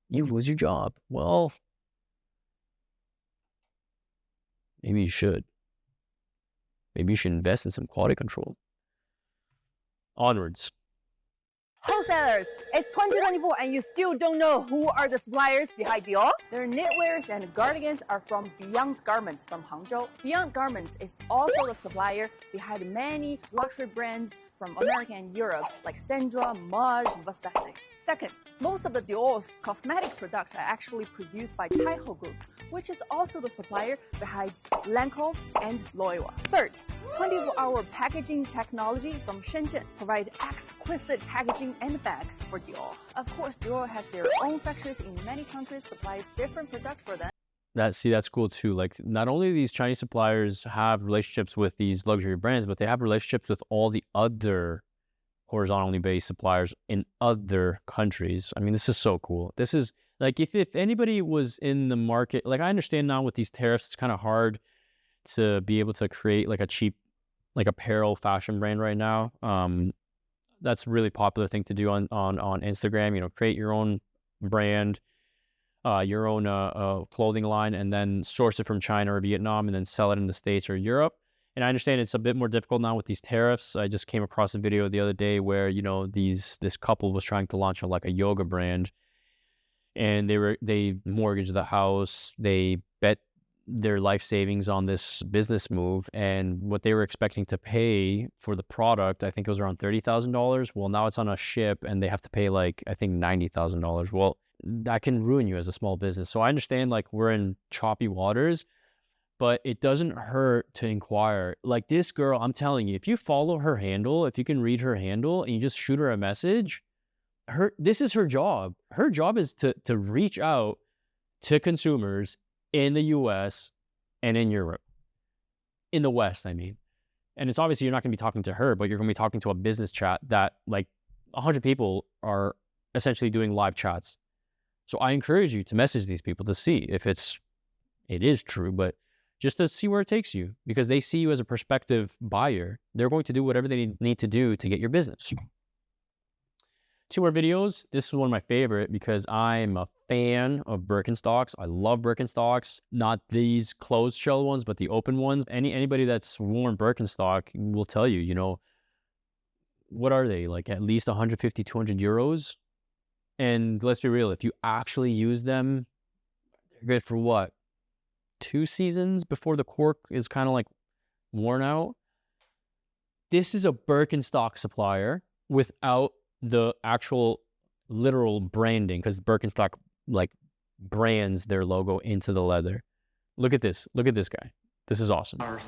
you lose your job. Well, maybe you should. Maybe you should invest in some quality control. Onwards. Wholesalers, it's 2024 and you still don't know who are the suppliers behind Dior? Their knitwears and cardigans are from Beyond Garments from Hangzhou. Beyond Garments is also the supplier behind many luxury brands from America and Europe like Sandra, Maj, Versace. Second, most of the Dior's cosmetic products are actually produced by Taiho Group, which is also the supplier behind Lancôme and Loewe. Third, 24-hour packaging technology from Shenzhen provide exquisite packaging and bags for Dior. Of course, Dior has their own factories in many countries, supplies different products for them. That's cool too. Like, not only do these Chinese suppliers have relationships with these luxury brands, but they have relationships with all the other horizontally based suppliers in other countries. I mean, this is so cool. This is like, if anybody was in the market, like, I understand now with these tariffs, it's kind of hard to be able to create like a cheap, like, apparel fashion brand right now. That's a really popular thing to do on Instagram, you know, create your own brand, your own clothing line, and then source it from China or Vietnam and then sell it in the States or Europe. And I understand it's a bit more difficult now with these tariffs. I just came across a video the other day where, you know, this couple was trying to launch a yoga brand, and they mortgaged the house. They bet their life savings on this business move, and what they were expecting to pay for the product, I think it was around $30,000. Well, now it's on a ship and they have to pay like, I think, $90,000. Well, that can ruin you as a small business. So I understand, like, we're in choppy waters, but it doesn't hurt to inquire. Like, this girl, I'm telling you, if you follow her handle, if you can read her handle and you just shoot her a message, this is her job. Her job is to reach out to consumers in the US and in Europe. In the West, I mean. And it's obviously you're not going to be talking to her, but you're going to be talking to a business chat that like 100 people are essentially doing live chats. So I encourage you to message these people to see if it is true, but just to see where it takes you, because they see you as a prospective buyer. They're going to do whatever they need to do to get your business. 2 more videos. This is one of my favorite because I'm a fan of Birkenstocks. I love Birkenstocks, not these closed shell ones, but the open ones. Anybody that's worn Birkenstock will tell you, you know, what are they? Like at least 150, 200 euros. And let's be real, if you actually use them, they're good for what? 2 seasons before the cork is kind of like worn out. This is a Birkenstock supplier without the actual literal branding, because Birkenstock like brands their logo into the leather. Look at this. Look at this guy. This is awesome. $10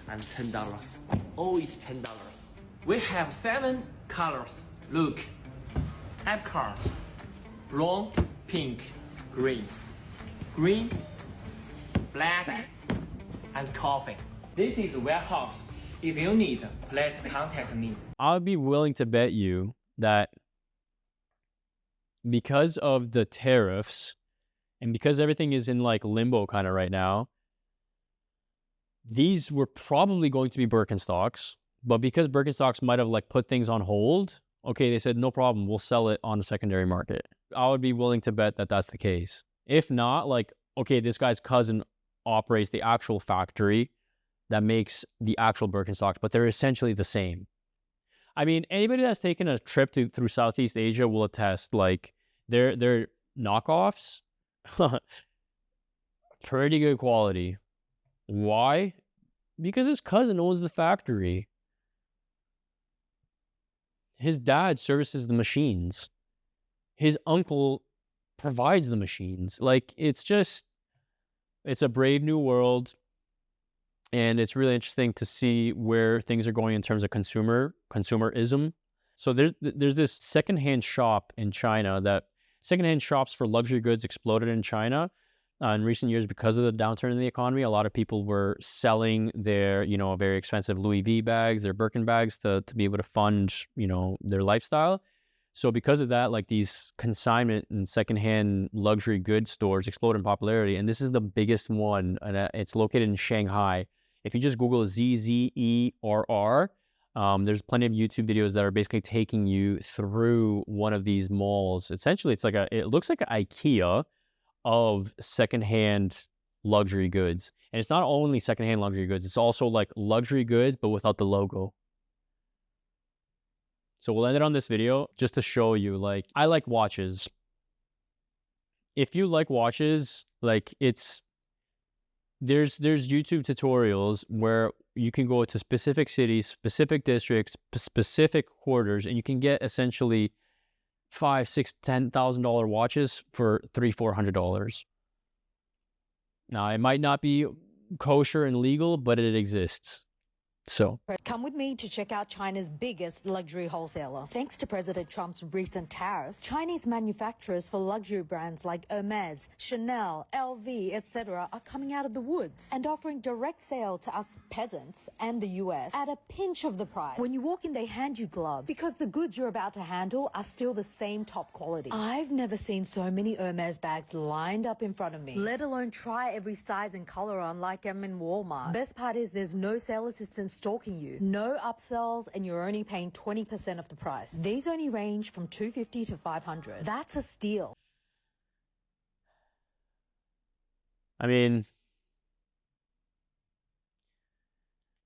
and $10. Always $10. We have 7 colors. Look, apricot, brown, pink, green, black, and coffee. This is warehouse. If you need, please contact me. I'll be willing to bet you that because of the tariffs and because everything is in like limbo kind of right now, these were probably going to be Birkenstocks, but because Birkenstocks might have like put things on hold, okay, they said, no problem, we'll sell it on the secondary market. I would be willing to bet that that's the case. If not, like, okay, this guy's cousin operates the actual factory that makes the actual Birkenstocks, but they're essentially the same. I mean, anybody that's taken a trip through Southeast Asia will attest, like, they're knockoffs, pretty good quality. Why? Because his cousin owns the factory. His dad services the machines. His uncle provides the machines. Like, it's a brave new world. And it's really interesting to see where things are going in terms of consumerism. So there's this secondhand shop in China that secondhand shops for luxury goods exploded in China in recent years because of the downturn in the economy. A lot of people were selling their, very expensive Louis V bags, their Birkin bags to be able to fund, their lifestyle. So because of that, like these consignment and secondhand luxury goods stores explode in popularity. And this is the biggest one, and it's located in Shanghai. If you just Google ZZERR, there's plenty of YouTube videos that are basically taking you through one of these malls. Essentially, it looks like an IKEA of secondhand luxury goods. And it's not only secondhand luxury goods, it's also like luxury goods, but without the logo. So we'll end it on this video just to show you, like, I like watches. If you like watches, like there's YouTube tutorials where you can go to specific cities, specific districts, specific quarters, and you can get essentially $5,000, $6,000, $10,000 watches for $300-$400. Now, it might not be kosher and legal, but it exists. So come with me to check out China's biggest luxury wholesaler. Thanks to President Trump's recent tariffs, Chinese manufacturers for luxury brands like Hermes, Chanel, LV, etc. are coming out of the woods and offering direct sale to us peasants and the US at a pinch of the price. When you walk in, they hand you gloves because the goods you're about to handle are still the same top quality. I've never seen so many Hermes bags lined up in front of me, let alone try every size and color on like I'm in Walmart. Best part is there's no sale assistant stalking you, no upsells, and you're only paying 20% of the price. These only range from $250 to $500. That's a steal. I mean,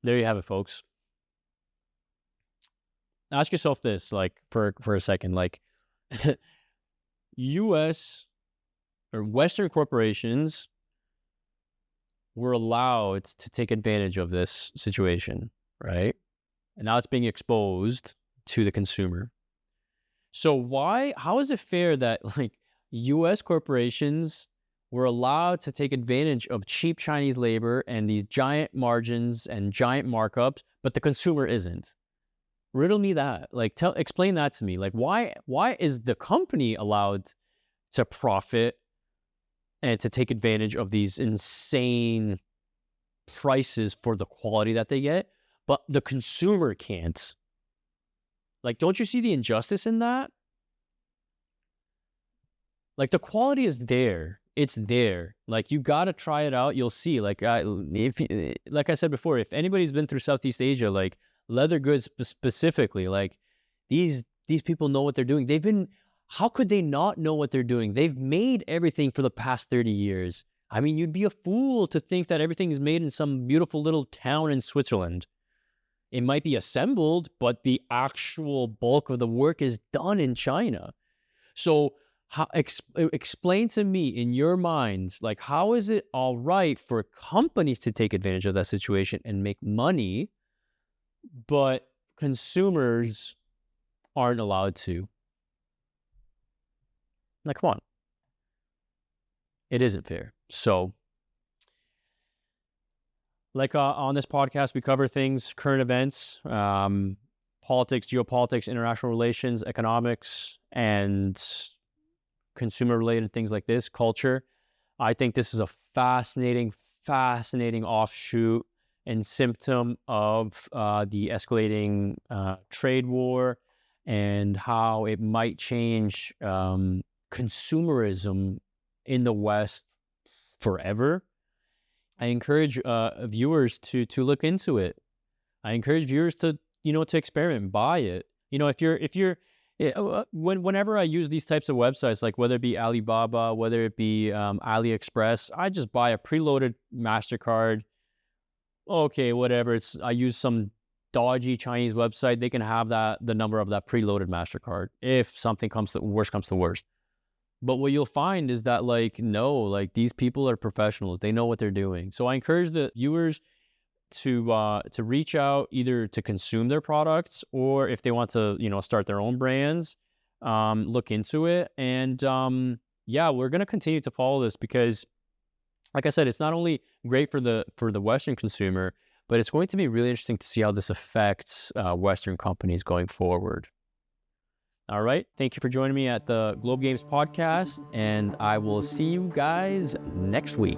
there you have it, folks. Ask yourself this, like, for a second, like, U.S. or Western corporations were allowed to take advantage of this situation, right? And now it's being exposed to the consumer. So how is it fair that like US corporations were allowed to take advantage of cheap Chinese labor and these giant margins and giant markups, but the consumer isn't? Riddle me that. Like, explain that to me. Like, why is the company allowed to profit and to take advantage of these insane prices for the quality that they get, but the consumer can't? Like, don't you see the injustice in that? Like, the quality is there. It's there. Like, you got to try it out. You'll see. Like, like I said before, if anybody's been through Southeast Asia, like leather goods specifically, like these people know what they're doing. How could they not know what they're doing? They've made everything for the past 30 years. I mean, you'd be a fool to think that everything is made in some beautiful little town in Switzerland. It might be assembled, but the actual bulk of the work is done in China. So explain to me in your minds, like, how is it all right for companies to take advantage of that situation and make money, but consumers aren't allowed to? Like, come on. It isn't fair. So, like on this podcast, we cover things, current events, politics, geopolitics, international relations, economics, and consumer-related things like this, culture. I think this is a fascinating offshoot and symptom of the escalating trade war and how it might change consumerism in the West forever. I encourage viewers to look into it. I encourage viewers to to experiment, buy it. Whenever I use these types of websites, like whether it be Alibaba, whether it be AliExpress, I just buy a preloaded MasterCard. Okay, whatever. I use some dodgy Chinese website. They can have the number of that preloaded MasterCard if something comes to worst. But what you'll find is that these people are professionals. They know what they're doing. So I encourage the viewers to reach out, either to consume their products, or if they want to start their own brands, look into it. And we're going to continue to follow this because, like I said, it's not only great for the Western consumer, but it's going to be really interesting to see how this affects Western companies going forward. All right. Thank you for joining me at the Globe Games podcast, and I will see you guys next week.